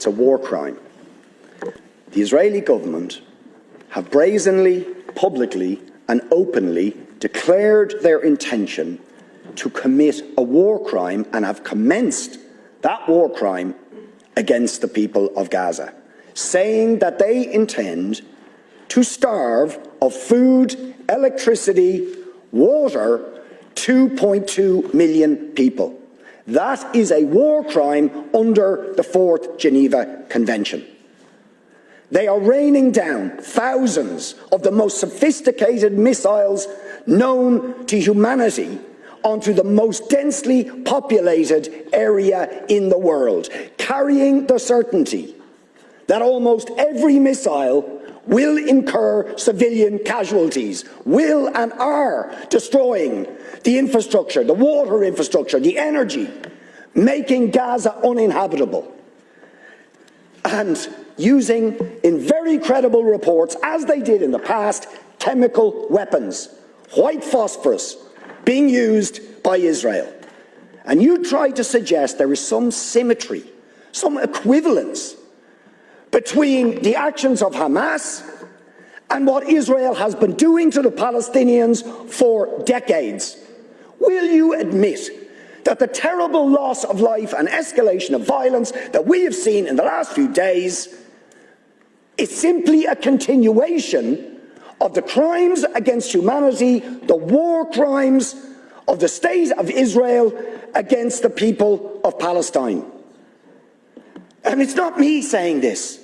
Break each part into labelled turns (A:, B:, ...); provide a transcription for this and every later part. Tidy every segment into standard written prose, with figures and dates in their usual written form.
A: it's a war crime. The Israeli government have brazenly, publicly and openly declared their intention to commit a war crime and have commenced that war crime against the people of Gaza, saying that they intend to starve of food, electricity, water 2.2 million people. That is a war crime under the 4th Geneva Convention. They are raining down thousands of the most sophisticated missiles known to humanity onto the most densely populated area in the world, carrying the certainty that almost every missile will incur civilian casualties, will and are destroying the infrastructure, the water infrastructure, the energy, making Gaza uninhabitable. And using, in very credible reports, as they did in the past, chemical weapons, white phosphorus, being used by Israel. And you try to suggest there is some symmetry, some equivalence between the actions of Hamas and what Israel has been doing to the Palestinians for decades. Will you admit that the terrible loss of life and escalation of violence that we have seen in the last few days is simply a continuation of the crimes against humanity, the war crimes of the state of Israel against the people of Palestine? And it's not me saying this.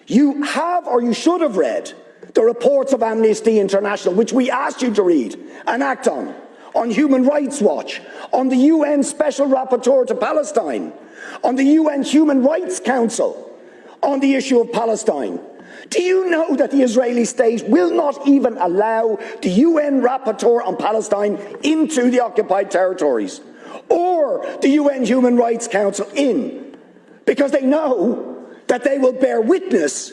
A: You have, or you should have read, the reports of Amnesty International, which we asked you to read and act on Human Rights Watch, on the UN Special Rapporteur to Palestine, on the UN Human Rights Council, on the issue of Palestine. Do you know that the Israeli state will not even allow the UN Rapporteur on Palestine into the occupied territories, or the UN Human Rights Council in, because they know that they will bear witness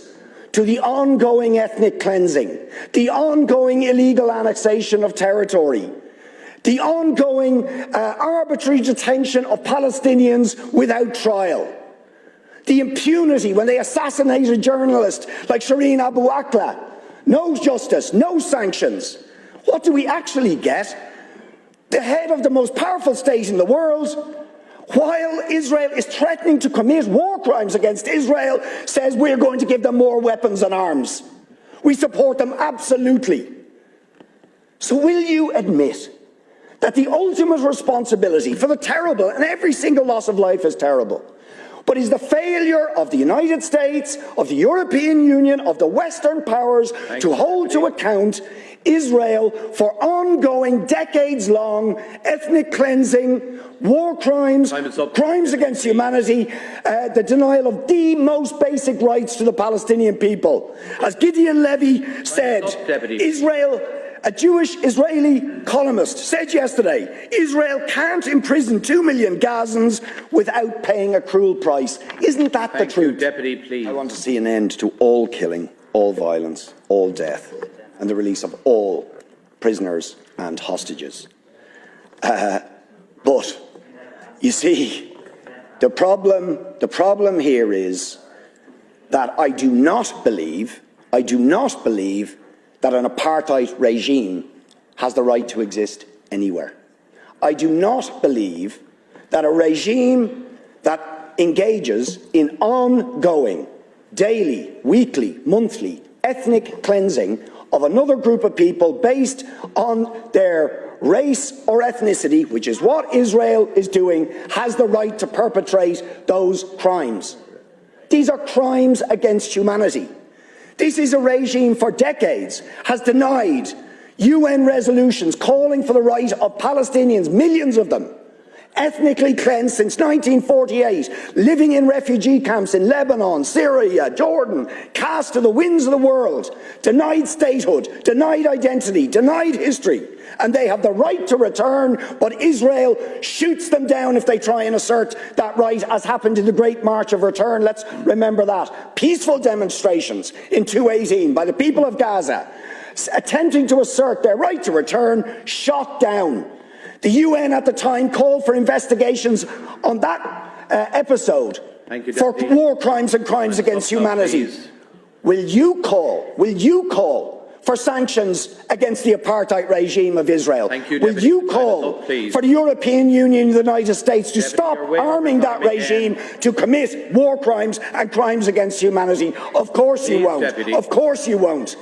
A: to the ongoing ethnic cleansing, the ongoing illegal annexation of territory, the ongoing arbitrary detention of Palestinians without trial, the impunity when they assassinate a journalist like Shireen Abu Akleh. No justice, no sanctions. What do we actually get? The head of the most powerful state in the world, while Israel is threatening to commit war crimes against Israel, says we're going to give them more weapons and arms. We support them absolutely. So will you admit that the ultimate responsibility for the terrible, and every single loss of life is terrible, but is the failure of the United States, of the European Union, of the Western powers to hold to account Israel for ongoing, decades-long ethnic cleansing, war crimes, crimes against humanity, the denial of the most basic rights to the Palestinian people? As Gideon Levy said, Israel, a Jewish Israeli columnist, said yesterday, Israel can't imprison 2 million Gazans without paying a cruel price. Isn't that the truth?
B: Deputy, please.
A: I want to see an end to all killing, all violence, all death, and the release of all prisoners and hostages. But, you see, the problem here is that I do not believe that an apartheid regime has the right to exist anywhere. I do not believe that a regime that engages in ongoing, daily, weekly, monthly, ethnic cleansing of another group of people based on their race or ethnicity, which is what Israel is doing, has the right to perpetrate those crimes. These are crimes against humanity. This is a regime for decades has denied UN resolutions calling for the right of Palestinians, millions of them, ethnically cleansed since 1948, living in refugee camps in Lebanon, Syria, Jordan, cast to the winds of the world, denied statehood, denied identity, denied history, and they have the right to return, but Israel shoots them down if they try and assert that right, as happened in the Great March of Return. Let's remember that. Peaceful demonstrations in 2018 by the people of Gaza, attempting to assert their right to return, shot down. The UN at the time called for investigations on that episode for war crimes and crimes against humanity. Will you call for sanctions against the apartheid regime of Israel? Will you call for the European Union and the United States to stop arming that regime to commit war crimes and crimes against humanity? Of course you won't. Of course you won't.